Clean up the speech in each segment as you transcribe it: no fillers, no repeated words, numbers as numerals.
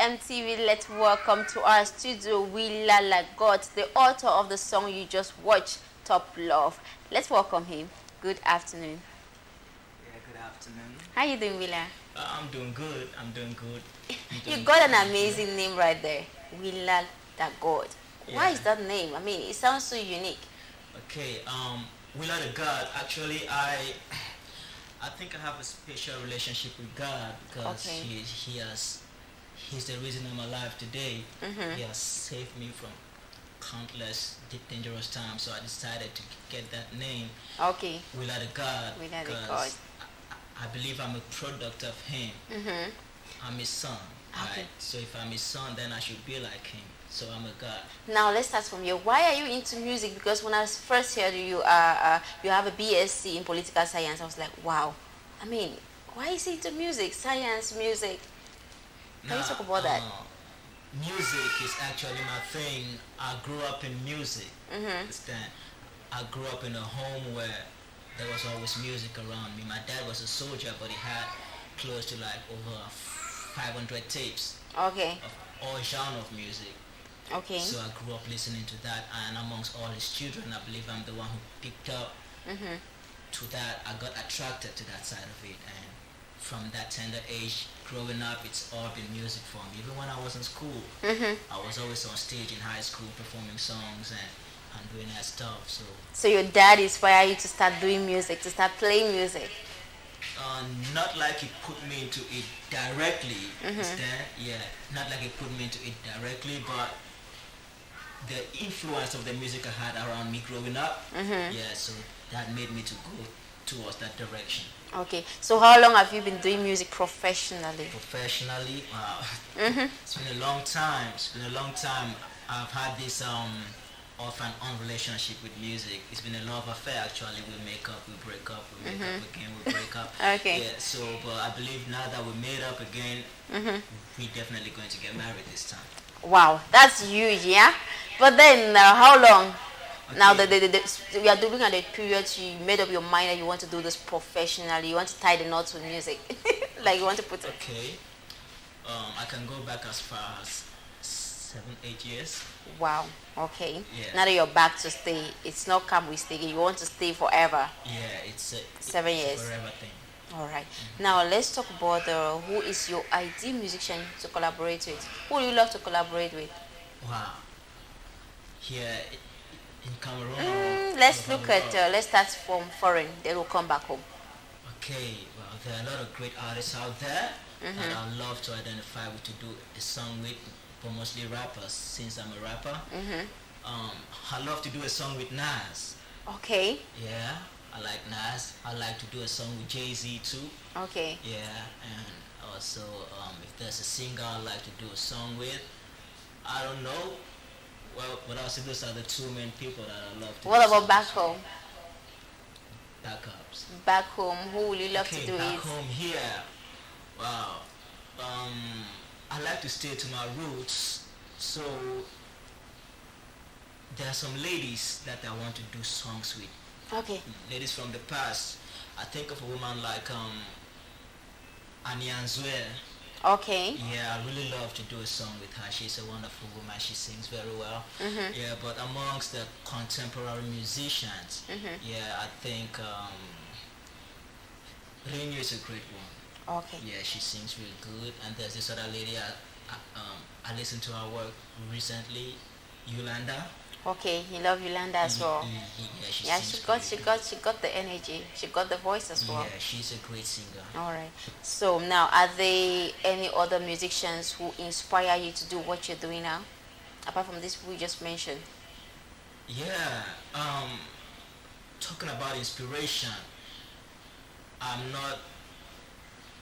CMTV, let's welcome to our studio Willa God, the author of the song you just watched, Top Love. Let's welcome him. Good afternoon. Yeah, good afternoon. How you doing, Willa? I'm doing good. You got an amazing name right there, Willa God. Yeah. Why is that name? I mean, it sounds so unique. Okay, Willa the God. Actually, I think I have a special relationship with God because Okay. He's the reason I'm alive today. Mm-hmm. He has saved me from countless dangerous times, so I decided to get that name, Okay. Willa the God, Willa the because God. I believe I'm a product of Him. Mm-hmm. I'm His son. Okay. Right? So if I'm His son, then I should be like Him. So I'm a God. Now let's start from you. Why are you into music? Because when I first heard you, you have a BSc in political science. I was like, wow. I mean, why is he into music, science, music? Can you talk about that? Music is actually my thing. I grew up in music. Mm-hmm. Understand? I grew up in a home where there was always music around me. My dad was a soldier, but he had close to like over 500 tapes Okay. of all genre of music. Okay. So I grew up listening to that, and amongst all his children, I believe I'm the one who picked up Mm-hmm. to that. I got attracted to that side of it, and from that tender age, growing up, it's all been music for me. Even when I was in school, Mm-hmm. I was always on stage in high school performing songs and doing that stuff. So your dad inspired you to start doing music, to start playing music. Not like he put me into it directly, Mhm. understand? Yeah, not like he put me into it directly, but the influence of the music I had around me growing up, Mhm. yeah, so that made me to go towards that direction. Okay. So how long have you been doing music professionally? Professionally, wow, Mm-hmm. it's been a long time. It's been a long time. I've had this off and on relationship with music. It's been a love affair actually. We make up, we break up, we make up again, we break up. Okay. Yeah. So, but I believe now that we made up again, Mm-hmm. we're definitely going to get married this time. Wow, that's huge, yeah. But then, how long? Now Okay. that we are doing at the period you made up your mind that you want to do this professionally, you want to tie the knots with music, like you want to put it. Okay. I can go back as far as 7-8 years. Wow. Okay. Yeah. Now that you're back to stay, it's not come with stay. You want to stay forever. Yeah, it's a 7 it's a years. forever thing. All right. Now let's talk about who is your ideal musician to collaborate with. Who do you love to collaborate with? Wow. Here in Cameroon. Let's all look over the at. world. Let's start from foreign. Then we'll come back home. Okay, well, there are a lot of great artists out there Mhm. that I love to identify with to do a song with, but mostly rappers since I'm a rapper. Mm-hmm. I love to do a song with Nas. Okay. Yeah, I like Nas. I like to do a song with Jay-Z too. Okay. Yeah, and also if there's a singer I like to do a song with, I don't know. Well, but I'll say those are the two main people that I love to What do about songs back with. home? Backups. Back home, who will you love Okay, to do back it? home here. Wow. I like to stay to my roots. So there are some ladies that I want to do songs with. Okay. Ladies from the past. I think of a woman like Anyanzwe. Okay. Yeah, I really love to do a song with her. She's a wonderful woman. She sings very well. Mm-hmm. Yeah, but amongst the contemporary musicians, Mm-hmm. yeah, I think Berinyu is a great one. Okay. Yeah, she sings really good. And there's this other lady I listened to her work recently, Yolanda. Okay. You love Yolanda as well. Yeah, she Yeah, sings she got the energy. She got the voice as well. Yeah, she's a great singer. All right. So now, are there any other musicians who inspire you to do what you're doing now, apart from this we just mentioned? Yeah, talking about inspiration, I'm not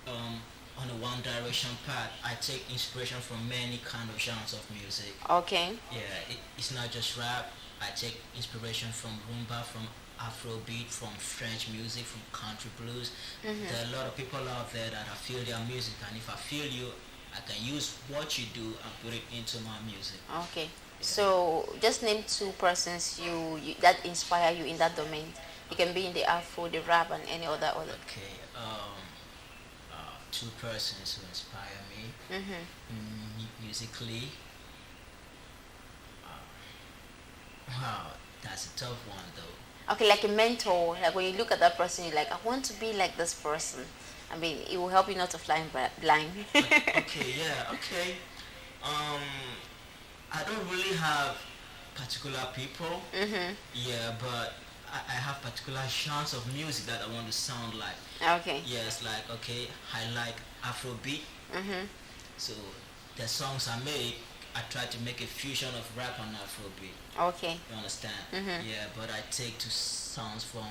on a one direction path. I take inspiration from many kind of genres of music. Okay. Yeah, it's not just rap. I take inspiration from rumba, from Afrobeat, from French music, from country blues. Mm-hmm. There are a lot of people out there that I feel their music, and if I feel you, I can use what you do and put it into my music. Okay. So just name two persons you that inspire you in that domain. It can be in the Afro, the rap, and any other. Okay. two persons who inspire me musically. Wow, that's a tough one though. Okay, like a mentor. Like when you look at that person, you're like, I want to be like this person. I mean, it will help you not to fly blind. Okay, yeah, okay. Um, I don't really have particular people. Yeah, but I have particular genres of music that I want to sound like. Okay. Yes, like okay, I like Afrobeat. So the songs I make, I try to make a fusion of rap and Afrobeat. Okay. You understand? Yeah, but I take to songs from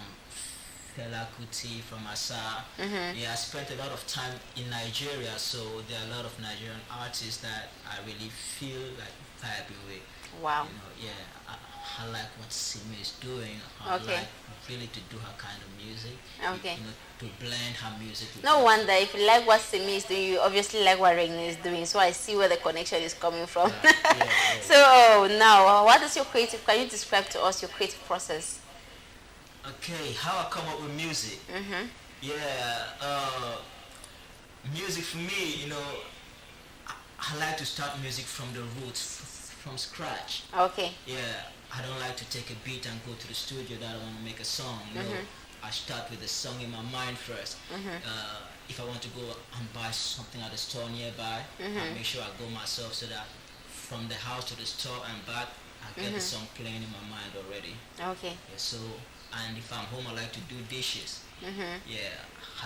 Fela Kuti, from Asa. Yeah, I spent a lot of time in Nigeria, so there are a lot of Nigerian artists that I really feel like vibing with. Wow. You know, yeah, I like what Simi is doing. I like really to do her kind of music. Okay. You know, to blend her music with No her. wonder if you like what Simi is doing, you obviously like what Regna is doing. So I see where the connection is coming from. Yeah. So now, what is your creative? Can you describe to us your creative process? Okay, how I come up with music? Yeah, music for me, you know, I like to start music from the roots, from scratch. Okay. Yeah, I don't like to take a beat and go to the studio that I want to make a song. You know, I start with the song in my mind first. If I want to go and buy something at the store nearby, I make sure I go myself so that from the house to the store and back, I get the song playing in my mind already. Okay. Yeah, so, and if I'm home, I like to do dishes. Yeah,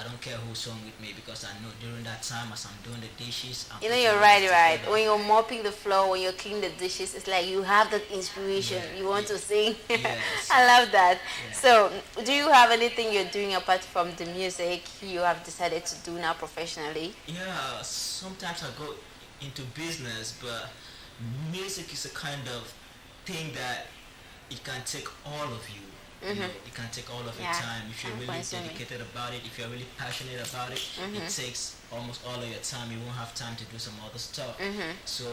I don't care who's home with me because I know during that time as I'm doing the dishes, I'm You know, putting you're it right. together. When you're mopping the floor, when you're cleaning the dishes, it's like you have that inspiration. Yeah, You want to sing. Yes. I love that. Yeah. So, do you have anything you're doing apart from the music you have decided to do now professionally? Yeah, sometimes I go into business, but music is a kind of thing that it can take all of you. You know, it can take all of your Yeah, time. If you're I'm really consuming. dedicated about it, if you're really passionate about it, it takes almost all of your time. You won't have time to do some other stuff. So,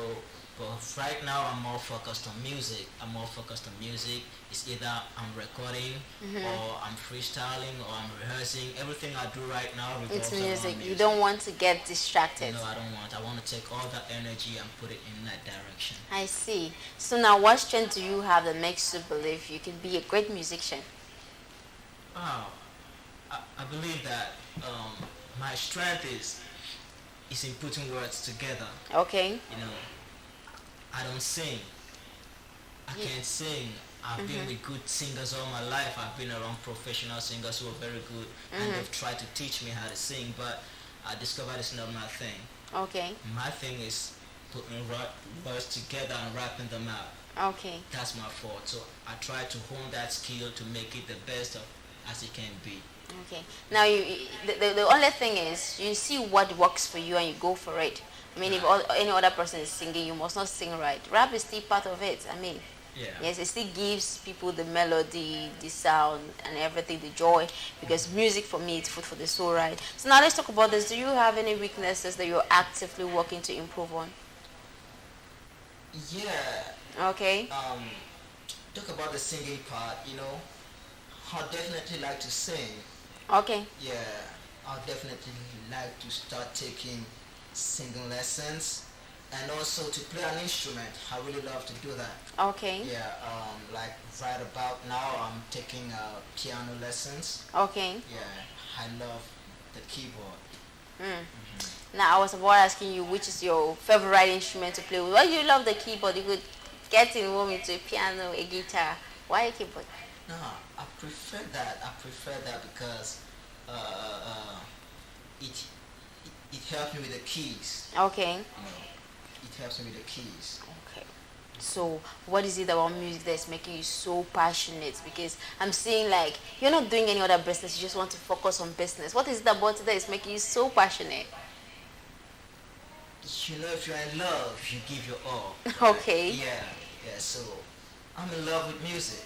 but right now I'm more focused on music. It's either I'm recording or I'm freestyling or I'm rehearsing. Everything I do right now revolves It's around music. music. You don't want to get distracted. No, I don't want. I want to take all that energy and put it in that direction. I see. So now, what strength do you have that makes you believe you can be a great musician? Wow. I believe that my strength is in putting words together. Okay. You know, I don't sing. I can't sing. I've been with good singers all my life. I've been around professional singers who are very good and they've tried to teach me how to sing, but I discovered it's not my thing. Okay. My thing is putting words together and rapping them out. Okay. That's my fault. So I try to hone that skill to make it the best as it can be. Okay. Now, the only thing is you see what works for you and you go for it. I mean, if any other person is singing, you must not sing right. Rap is still part of it. I mean, Yeah. yes, it still gives people the melody, the sound, and everything, the joy. Because music for me, it's food for the soul, right? So now let's talk about this. Do you have any weaknesses that you're actively working to improve on? Yeah. Okay. Talk about the singing part, you know. I'd definitely like to sing. Okay. Yeah, I'd definitely like to start taking singing lessons and also to play an instrument. I really love to do that. Okay. Yeah, like right about now I'm taking piano lessons. Okay. Yeah, I love the keyboard. Now, I was about asking you which is your favorite instrument to play with. Why do you love the keyboard? You could get involved into a piano, a guitar. Why a keyboard? No, I prefer that. I prefer that because it helps me with the keys. Okay. You know, it helps me with the keys. Okay. So, what is it about music that's making you so passionate? Because I'm seeing like you're not doing any other business. You just want to focus on business. What is it about it that is making you so passionate? You know, if you're in love, you give your all. Okay. Yeah. So I'm in love with music.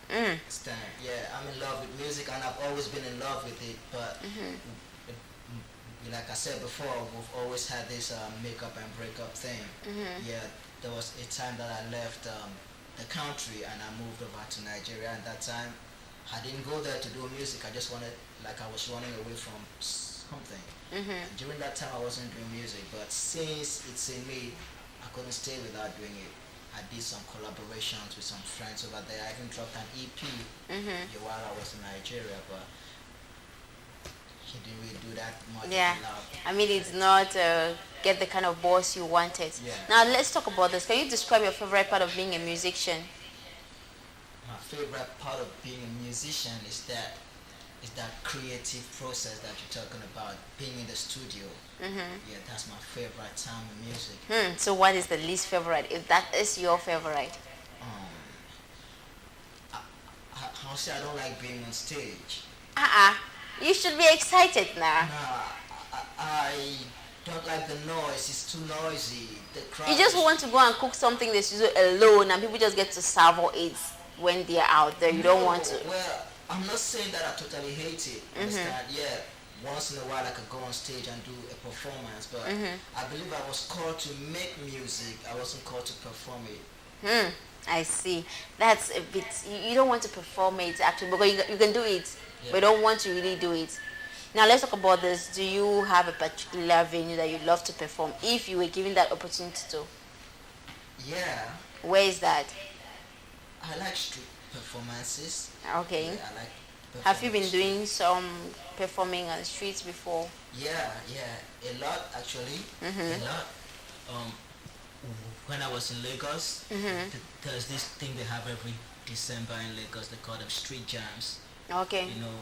Understand? Yeah, I'm in love with music, and I've always been in love with it. But like I said before, we've always had this make-up and break-up thing. Yeah, there was a time that I left the country and I moved over to Nigeria. And that time, I didn't go there to do music. I just wanted, like, I was running away from something. And during that time, I wasn't doing music, but since it's in me, I couldn't stay without doing it. I did some collaborations with some friends over there. I even dropped an EP while I was in Nigeria, but he didn't really do that much. Yeah, I mean, it's not get the kind of boss you wanted. Yeah. Now let's talk about this. Can you describe your favorite part of being a musician? My favorite part of being a musician is that creative process that you're talking about, being in the studio. Yeah, that's my favorite time in music. So what is the least favorite, if that is your favorite? I'll say I don't like being on stage. You should be excited now. Nah, I don't like the noise. It's too noisy. The crowd. You just want to go and cook something in the studio alone, and people just get to savour it when they're out there. You don't want to. Well, I'm not saying that I totally hate it. Understand? Yeah, once in a while I could go on stage and do a performance, but I believe I was called to make music. I wasn't called to perform it. I see. That's a bit. You don't want to perform it actually, because you can do it, but you don't want to really do it. Now let's talk about this. Do you have a particular venue that you love to perform if you were given that opportunity to? Yeah. Where is that? I like street performances. Okay. Yeah, I like. Have you been doing some performing on the streets before? Yeah, a lot actually. A lot. When I was in Lagos, there's this thing they have every December in Lagos. They call them street jams. Okay. You know,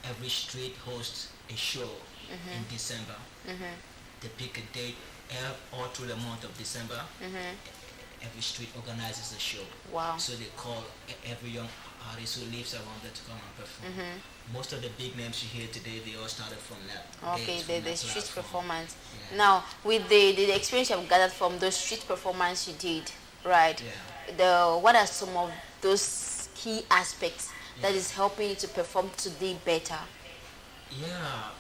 every street hosts a show in December. They pick a date all through the month of December. Every street organizes a show. Wow. So they call every young artist who lives around there to come and perform. Most of the big names you hear today, they all started from that. Okay, the street platform. performance. Yeah. Now, with the experience you've gathered from those street performance you did, right? Yeah. What are some of those key aspects that is helping you to perform today better? Yeah.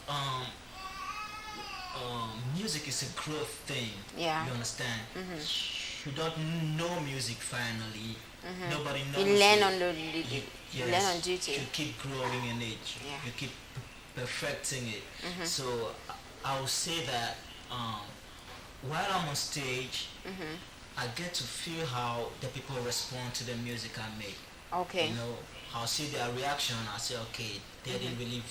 Music is a growth thing. Yeah. You understand? You don't know music finally. Nobody knows. You learn it. on you learn on duty. You keep growing in it. Yeah. You keep perfecting it. So I would say that while I'm on stage, I get to feel how the people respond to the music I make. Okay. You know, I'll see their reaction. I say, okay, they didn't really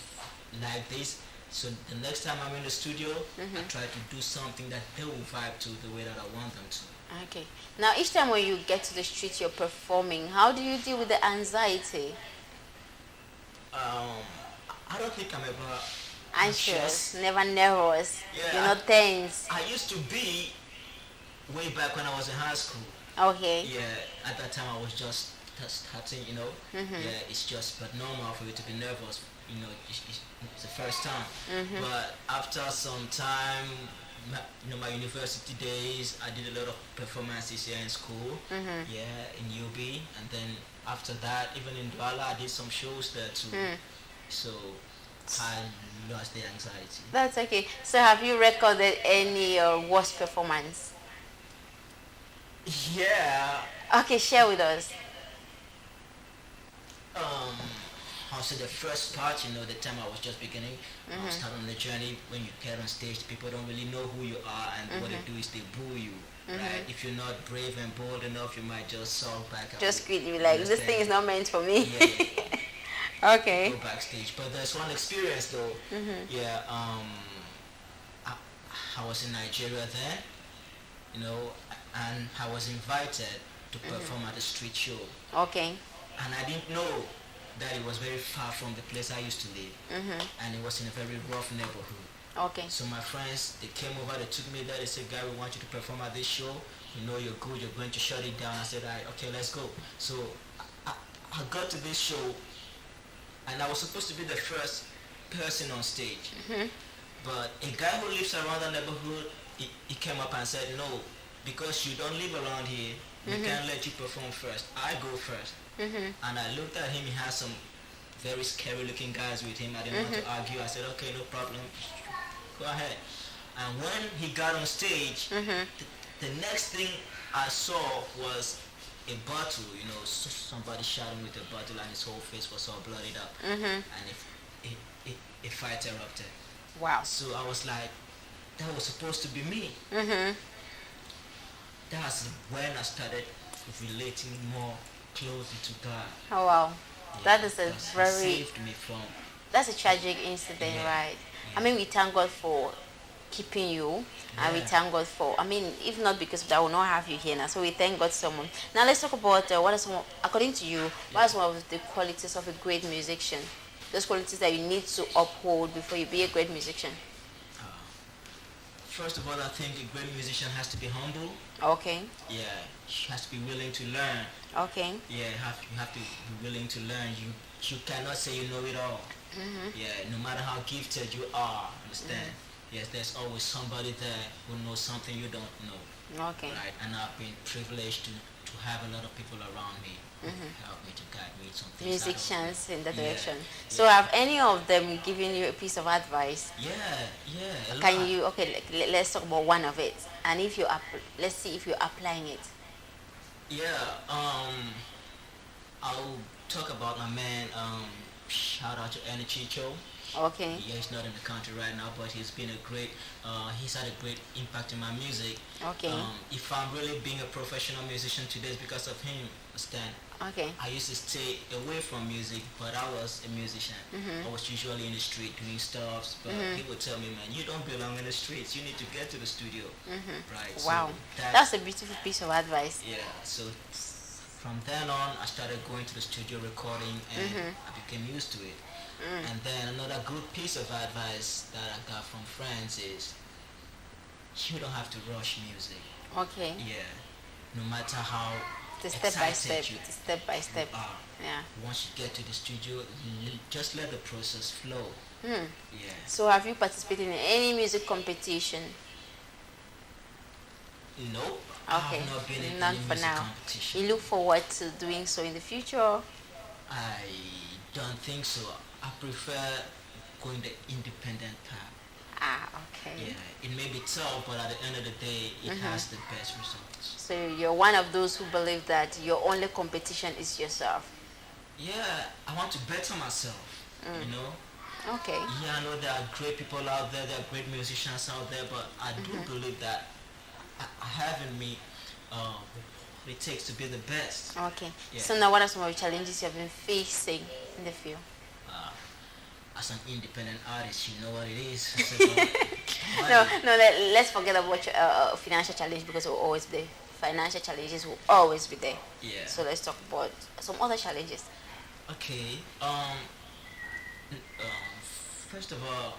like this. So the next time I'm in the studio, I try to do something that they will vibe to the way that I want them to. Okay. Now, each time when you get to the street you're performing, how do you deal with the anxiety? I don't think I'm ever Anxious, never nervous. Yeah, You're not tense. I used to be way back when I was in high school. Okay. Yeah, at that time I was just starting, you know. Yeah, it's just but normal for you to be nervous. You know, it's the first time. But after some time, my university days, I did a lot of performances here in school. Yeah, in UB, and then after that, even in Douala, I did some shows there too. So I lost the anxiety. That's okay. So have you recorded any worst performance? Yeah. Okay, share with us. I'll say the first part, you know, the time I was just beginning, I was starting on the journey. When you get on stage, people don't really know who you are, and what they do is they boo you, right? If you're not brave and bold enough, you might just sulk back. Just quit. You like, this thing is not meant for me. Yeah. Okay. Go backstage. But there's one experience though. Yeah. I was in Nigeria then, you know, and I was invited to perform at a street show. Okay. And I didn't know that it was very far from the place I used to live, and it was in a very rough neighborhood. Okay. So my friends, they came over, they took me there, they said, "Guy, we want you to perform at this show. You know you're good, you're going to shut it down." I said, "All right, okay, let's go." So I got to this show, and I was supposed to be the first person on stage. But a guy who lives around the neighborhood, he came up and said, "No, because you don't live around here, we can't let you perform first. I go first." And I looked at him, he had some very scary looking guys with him. I didn't want to argue. I said, "Okay, no problem, go ahead." And when he got on stage, the next thing I saw was a bottle, you know, somebody shot him with a bottle and his whole face was all bloodied up. And a fight erupted. Wow. So I was like, that was supposed to be me. Mhm. That's when I started relating more closely to God. Oh wow. Yeah, That is a because He very saved me from. that's a tragic incident, Yeah, right? I yeah, mean, we thank God for keeping you, and we yeah. thank God for. I mean, if not because of that, I will not have you here now. So we thank God so much. Now let's talk about what are some, according to you, what Yeah. are some of the qualities of a great musician? Those qualities that you need to uphold before you be a great musician. Uh, First of all, I think a great musician has to be humble. Okay. Yeah, he has to be willing to learn. Okay. Yeah, you have to be willing to learn. You cannot say you know it all. Mhm. Yeah, no matter how gifted you are, understand? Yes, there's always somebody there who knows something you don't know, Okay. right? And I've been privileged to have a lot of people around me who help me to guide me some things. Musicians in that Yeah, direction. So yeah. have any of them given you a piece of advice? Yeah, yeah, a Can lot. you okay? Let's talk about one of it, and if you let's see if you're applying it. Yeah, I'll talk about my man. Shout out to Energy Cho. Okay. Yeah, he's not in the country right now, but he's been a great. He's had a great impact in my music. Okay. If I'm really being a professional musician today, it's because of him. Understand? Okay. I used to stay away from music, but I was a musician. I was usually in the street doing stuff, but he would tell me, man, you don't belong in the streets. You need to get to the studio, right? Wow. So That's a beautiful piece of advice. yeah. So from then on, I started going to the studio recording, and I became used to it. And then another good piece of advice that I got from friends is you don't have to rush music. Okay. Yeah. No matter how The step by excited step. you The step by step. are, Yeah. once you get to the studio, just let the process flow. Hmm. Yeah. So have you participated in any music competition? Nope. Okay. I've not been in None any for music now. competition. You look forward to doing so in the future? I don't think so. I prefer going the independent path. Ah, okay. Yeah, it may be tough, but at the end of the day, it has the best results. So you're one of those who believe that your only competition is yourself. Yeah, I want to better myself. You know. Okay. Yeah, I know there are great people out there. There are great musicians out there, but I do believe that I have in me what it takes to be the best. Okay. Yeah. So now what are some of the challenges you have been facing in the field? As an independent artist, you know what it is. It's about No, money. no, let's forget about financial challenge because it will always be there. Financial challenges will always be there. Yeah. So let's talk about some other challenges. Okay. First of all,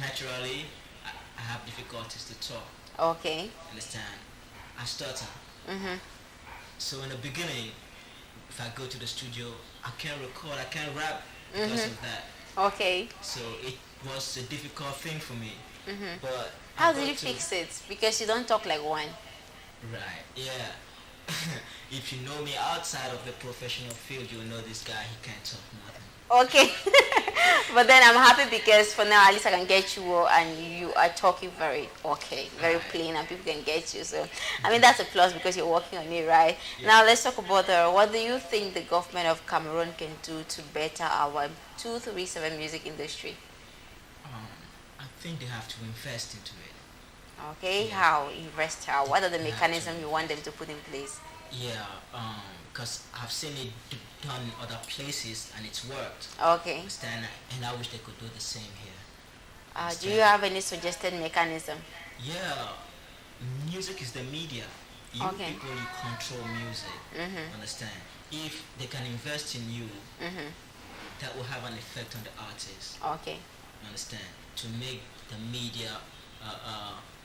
naturally, I have difficulties to talk. Okay. Understand? I stutter. Mhm. So in the beginning, if I go to the studio, I can't record, I can't rap because of that. Okay. So it was a difficult thing for me. But How I did got you to- fix it? Because you don't talk like one. Right, yeah. If you know me outside of the professional field, you'll know this guy, he can't talk nothing. Okay. But then I'm happy because for now at least I can get you and you are talking very okay, very Right. plain and people can get you. So I mean that's a plus because you're working on it, right? Yeah. Now let's talk about what do you think the government of Cameroon can do to better our 237 music industry? I think they have to invest into it. Okay, Yeah. how invest how? What are the They have mechanisms to. you want them to put in place? Yeah, because I've seen it done in other places and it's worked. Okay. Understand? And I wish they could do the same here. Do you have any suggested mechanism? Yeah, music is the media. You Okay. people, you control music. Understand? If they can invest in you, that will have an effect on the artist. Okay. Understand? To make the media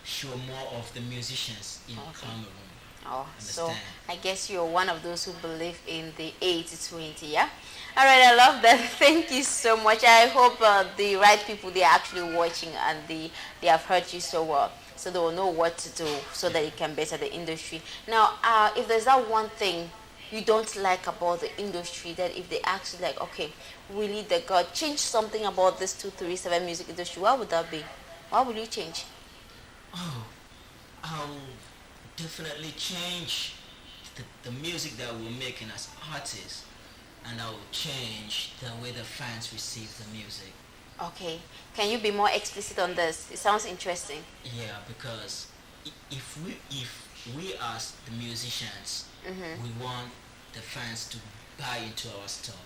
show more of the musicians in Okay. Cameroon. Oh, so Understand. I guess you're one of those who believe in the 80-20, yeah? All right, I love that. Thank you so much. I hope the right people, they're actually watching and they have heard you so well. So they will know what to do so that it can better the industry. Now, if there's that one thing you don't like about the industry, that if they actually like, okay, we need the God, change something about this 237 music industry, what would that be? What would you change? Oh, I'll definitely change the music that we're making as artists, and I will change the way the fans receive the music. Okay. Can you be more explicit on this? It sounds interesting. Yeah, because if we as the musicians, we want the fans to buy into our stuff.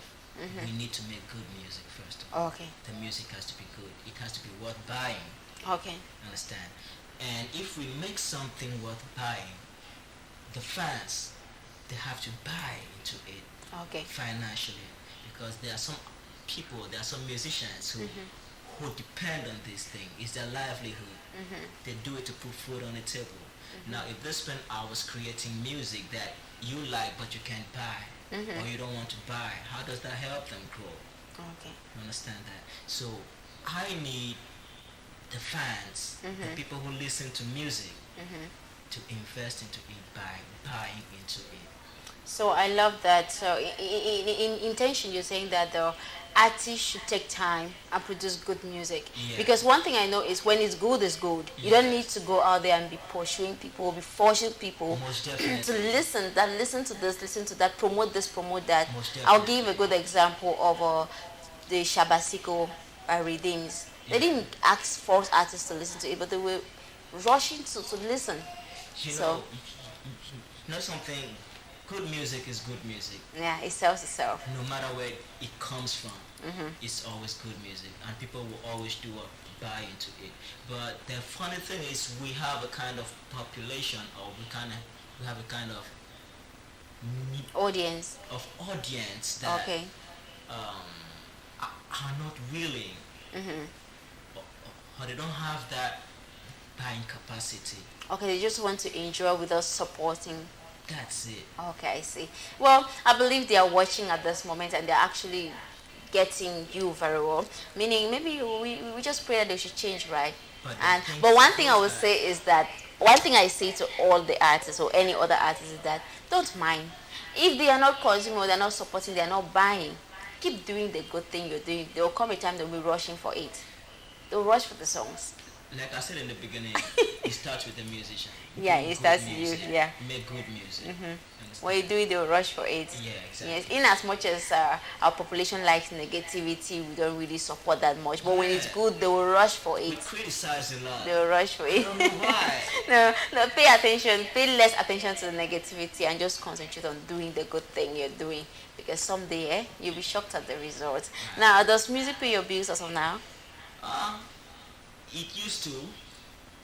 We need to make good music first of all. Okay. The music has to be good. It has to be worth buying. Okay. Understand? And if we make something worth buying, the fans, they have to buy into it Okay. financially, because there are some people, there are some musicians who depend on this thing. It's their livelihood. They do it to put food on the table. Now, if they spend hours creating music that you like but you can't buy, or you don't want to buy, how does that help them grow? Okay. You understand that? So I need the fans, the people who listen to music, to invest into it by buying into it. So I love that. So in intention, you're saying that the artist should take time and produce good music. Yeah. Because one thing I know is when it's good, it's good. You don't need to go out there and be pursuing people, be forcing people Most to definitely. listen to this, listen to that, promote this, promote that. Most I'll definitely. give a good example of the Shabasiko Redeems. They didn't ask force artists to listen to it, but they were rushing to listen. You So- know, you know something, good music is good music. Yeah, it sells itself. No matter where it comes from, it's always good music, and people will always do a buy into it. But the funny thing is, we have a kind of population, or we have a kind of Audience. audience that Okay. are not willing, or they don't have that buying capacity. Okay, they just want to enjoy without supporting. That's it. Okay, I see. Well, I believe they are watching at this moment and they're actually getting you very well. Meaning, maybe we just pray that they should change, right? But But one thing I would say is that one thing I say to all the artists or any other artist is that don't mind if they are not consuming or they're not supporting, they're not buying. Keep doing the good thing you're doing. There will come a time they'll be rushing for it. They'll rush for the songs. Like I said in the beginning, it starts with the musician. Yeah, Make it good starts with you, music, yeah. Make good music. Understand? When you do it, they'll rush for it. Yeah, exactly. Yes, in as much as our population likes negativity, we don't really support that much. But when it's Yeah. good, they will rush for We it. criticize a lot. They will rush for I it. don't know why. No, pay attention. Pay less attention to the negativity and just concentrate on doing the good thing you're doing. Because someday, you'll be shocked at the results. Now, does music pay your bills as of now? It used to.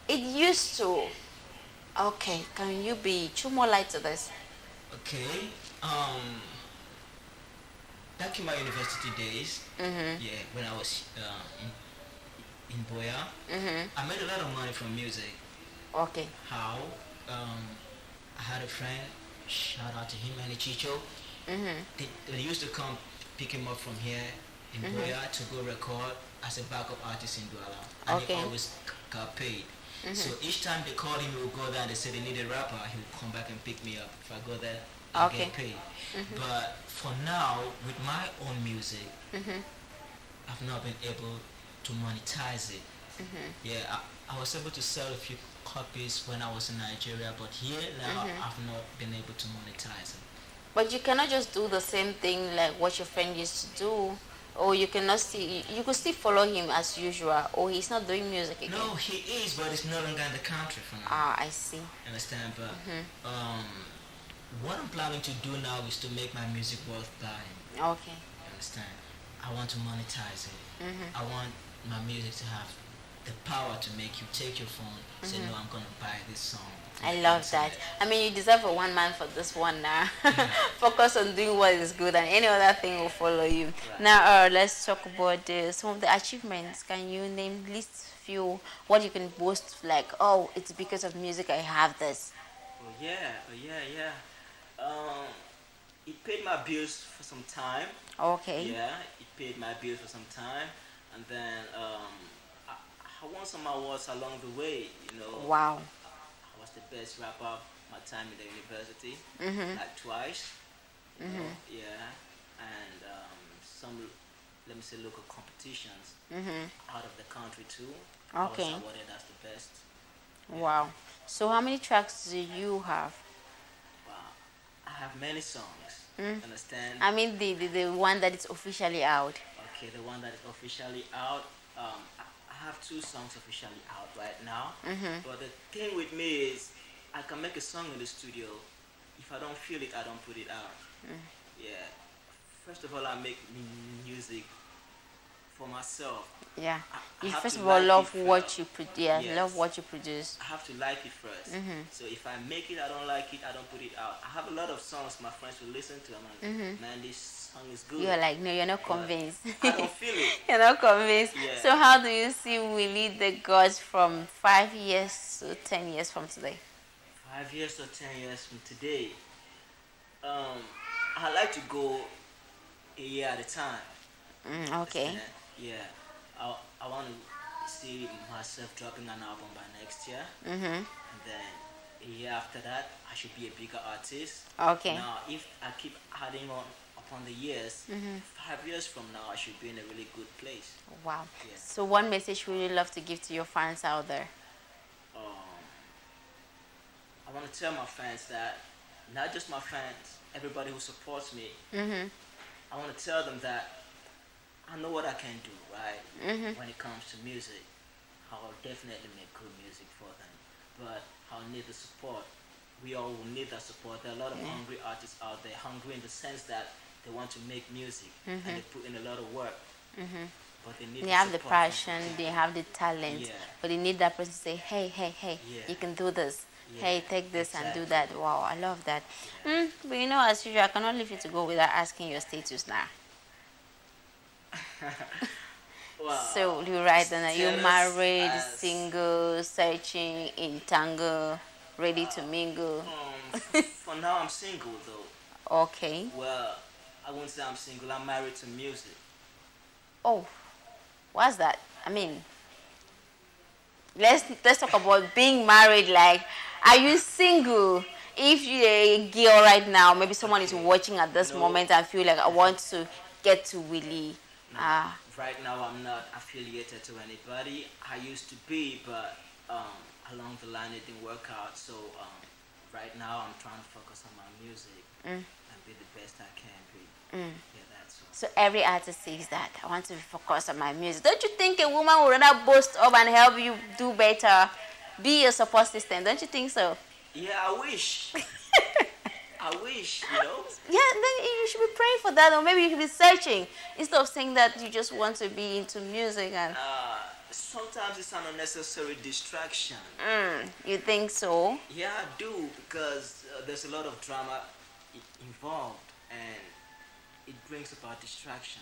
It used to. Okay, can you be two more light to this? Okay. Back in my university days, yeah, when I was in Buea, I made a lot of money from music. Okay. How? I had a friend, shout out to him, and Chicho. They used to come pick him up from here in Buea to go record as a backup artist in Douala, and Okay. he always got paid. So each time they called him, he would go there and they said they need a rapper, he would come back and pick me up. If I go there, I Okay. get paid. But for now, with my own music, I've not been able to monetize it. Yeah, I was able to sell a few copies when I was in Nigeria, but here now I've not been able to monetize it. But you cannot just do the same thing like what your friend used to do, or you cannot still. You could still follow him as usual, or he's not doing music again. No, he is, but he's no longer in the country for now. Ah, I see. Understand? But what I'm planning to do now is to make my music worth buying. Okay. Understand? I want to monetize it. I want my music to have the power to make you take your phone, say, no, I'm going to buy this song. I love that. I mean, you deserve a one man for this one now. Focus on doing what is good, and any other thing will follow you. Right. Now, let's talk about some of the achievements. Can you name list few what you can boast? Like, oh, it's because of music I have this. Oh yeah. It paid my bills for some time. Okay. Yeah, it paid my bills for some time, and then I won some awards along the way. You know, Wow. I was the best rapper of my time in the university, like twice. You know, yeah, and some, let me say, local competitions out of the country too. Okay. I was awarded as the best. Wow. So how many tracks do you have? Wow, I have many songs. Understand? I mean the one that is officially out. Okay, the one that is officially out. I have 2 songs officially out right now. But the thing with me is, I can make a song in the studio. If I don't feel it, I don't put it out. Yeah. First of all, I make music for myself. Yeah. I You have first to of all like love it what first. you produce. Yeah, love Yes. what you produce. I have to like it 1st. So if I make it, I don't like it, I don't put it out. I have a lot of songs my friends will listen to. I'm like, man, this song is good. You're like, no, you're not But convinced. I don't feel it. You're not convinced. Yeah. So how do you see we lead the gods from 5 years to 10 years from today? 5 years or 10 years from today, I like to go a year at a time. Okay. Yeah. I want to see myself dropping an album by next year. Mm-hmm. And then a year after that, I should be a bigger artist. Okay. Now, if I keep adding on upon the years, 5 years from now, I should be in a really good place. Wow. Yeah. So what message would you love to give to your fans out there? I want to tell my fans that, not just my fans, everybody who supports me, I want to tell them that I know what I can do, right? When it comes to music, I'll definitely make good music for them. But I'll need the support. We all will need that support. There are a lot of hungry artists out there, hungry in the sense that they want to make music and they put in a lot of work. But they need They the have the support from passion, people. they have the talent, Yeah. but they need that person to say, hey, hey, hey, Yeah. you can do this. Yeah, Hey, take this and do exactly. that. Wow, I love that. But you know, as usual, I cannot leave you to go without asking your status now. Well, So you right then, are you status married, as- single, searching, in tango, ready to mingle? for now, I'm single though. Okay. Well, I won't say I'm single. I'm married to music. Oh, what's that? I mean, let's talk about being married. Like, are you single? If you're a girl right now, maybe someone is watching at this No. moment and feel like I want to get to Willie. Right now, I'm not affiliated to anybody. I used to be, but along the line, it didn't work out. So right now, I'm trying to focus on my music and be the best I can be. Yeah, that's all. So every artist says that I want to focus on my music. Don't you think a woman would rather boast up and help you do better, be your support system? Don't you think so? Yeah, I wish. I wish, you know. Yeah, then you should be praying for that, or maybe you should be searching instead of saying that you just want to be into music. And Sometimes it's an unnecessary distraction. you think so? Yeah, I do, because there's a lot of drama involved, and it brings about distraction.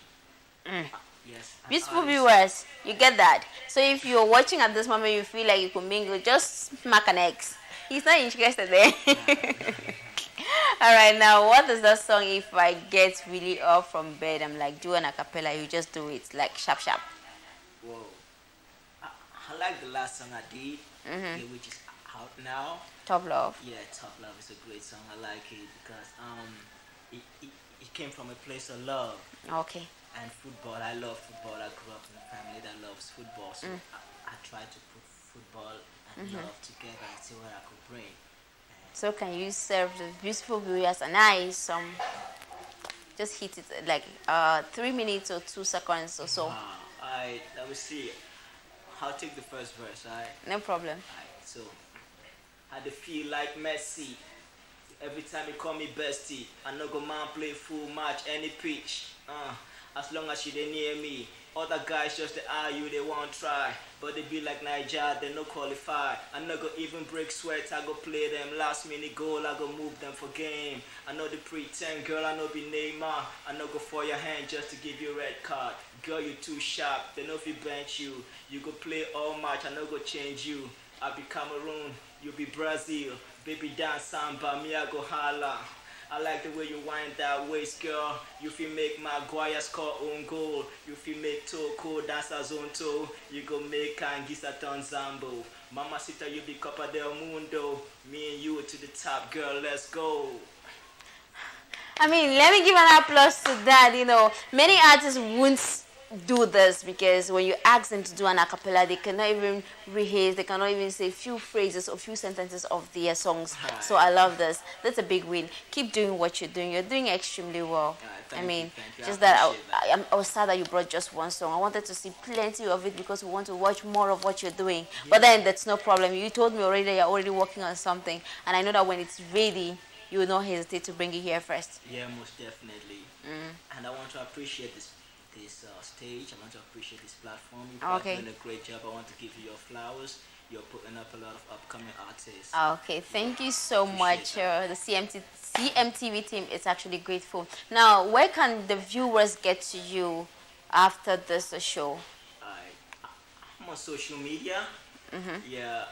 Yes. an Beautiful artist- viewers, you get that. So if you're watching at this moment, you feel like you could mingle, just smack an X. He's not interested there. All right, now what is that song? If I get really up from bed, I'm like, do an acapella. You just do it like sharp, sharp. Whoa. I like the last song I did, yeah, which is out now. Top love. Yeah, Top Love is a great song. I like it because it came from a place of love Okay. and football. I love football. I grew up in a family that loves football, so I try to put football and love together and see what I could bring. So can you serve the beautiful viewers and I just hit it like 3 minutes or 2 seconds or so. Alright, let me see. I'll take the first verse, alright? No problem. Alright, so I dey feel like Messi. Every time you call me bestie, I no go man play full match any pitch. As long as you dey near me, other guys just dey eye you, they won't try. But they be like Niger, they no qualify. I no go even break sweat, I go play them. Last minute goal, I go move them for game. I know the pretend, girl, I know be Neymar. I no go for your hand just to give you a red card. Girl, you too sharp, they know if you bench you. You go play all match, I no go change you. I be Cameroon, you be Brazil. Baby dance samba, me I go holla. I like the way you wind that waist, girl. You feel make Maguire score own goal. You feel make Toko dance a zone toe. You go make Kangisa turn Zambo. Mama Sita, you be Copa del Mundo. Me and you to the top, girl, let's go. I mean, let me give an applause to that. You know, many artists won't do this, because when you ask them to do an a cappella, they cannot even rehearse, they cannot even say few phrases or few sentences of their songs. Right. So I love this. That's a big win. Keep doing what you're doing. You're doing extremely well. Thank I mean, you, thank you. just I that appreciate that. I was sad that you brought just one song. I wanted to see plenty of it because we want to watch more of what you're doing. But then that's no problem. You told me already that you're already working on something, and I know that when it's ready, you will not hesitate to bring it here first. Yeah, most definitely. And I want to appreciate this stage. I want to appreciate this platform. You're Okay. doing a great job. I want to give you your flowers. You're putting up a lot of upcoming artists. Okay, thank you so much. Appreciate The CMTV team is actually grateful. Now, where can the viewers get to you after this show? I'm on social media. Yeah,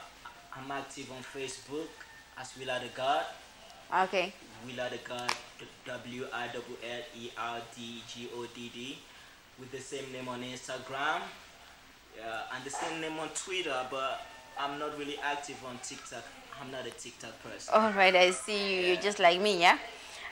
I'm active on Facebook as Willa the God. Okay. Willa the God, WILLERDGODD, with the same name on Instagram. Yeah, and the same name on Twitter, but I'm not really active on TikTok. I'm not a TikTok person. All right, I see you. You're just like me, yeah?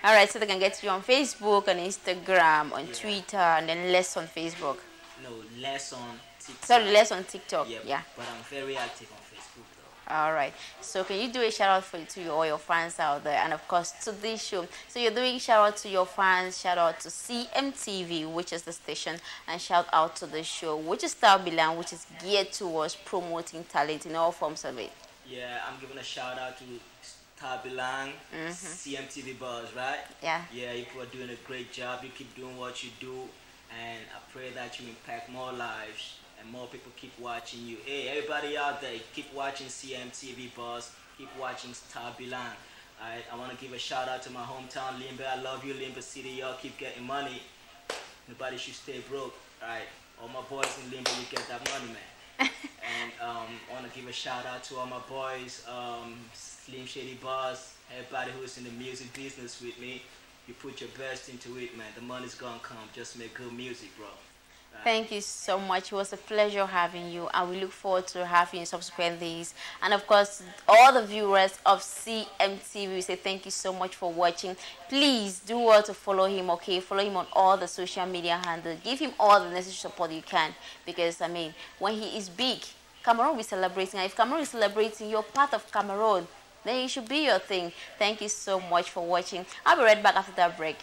All right, so they can get you on Facebook, on Instagram, on Twitter, and then less on Facebook. No, less on TikTok. Sorry, less on TikTok. Yeah, Yeah. but I'm very active on Facebook though. All right. So can you do a shout out to all your fans out there, and of course to this show? So you're doing shout out to your fans, shout out to CMTV, which is the station, and shout out to the show, which is StarBilang, which is geared towards promoting talent in all forms of it. Yeah, I'm giving a shout out to StarBilang, CMTV Buzz, right? Yeah. Yeah, you people are doing a great job. You keep doing what you do, and I pray that you impact more lives and more people keep watching you. Hey, everybody out there, keep watching CMTV Buzz, keep watching StarBilang. Alright, I want to give a shout out to my hometown, Limbe. I love you, Limbe City. Y'all keep getting money. Nobody should stay broke. Alright, all my boys in Limbe, you get that money, man. And I want to give a shout out to all my boys, Slim Shady Boss, everybody who's in the music business with me. You put your best into it, man. The money's gonna come. Just make good music, bro. Thank you so much. It was a pleasure having you, and we look forward to having you subsequent days. And of course, all the viewers of CMTV, we say thank you so much for watching. Please do well to follow him, okay? Follow him on all the social media handles. Give him all the necessary support you can, because I mean, when he is big, Cameroon will be celebrating. And if Cameroon is celebrating, you're part of Cameroon. Then it should be your thing. Thank you so much for watching. I'll be right back after that break.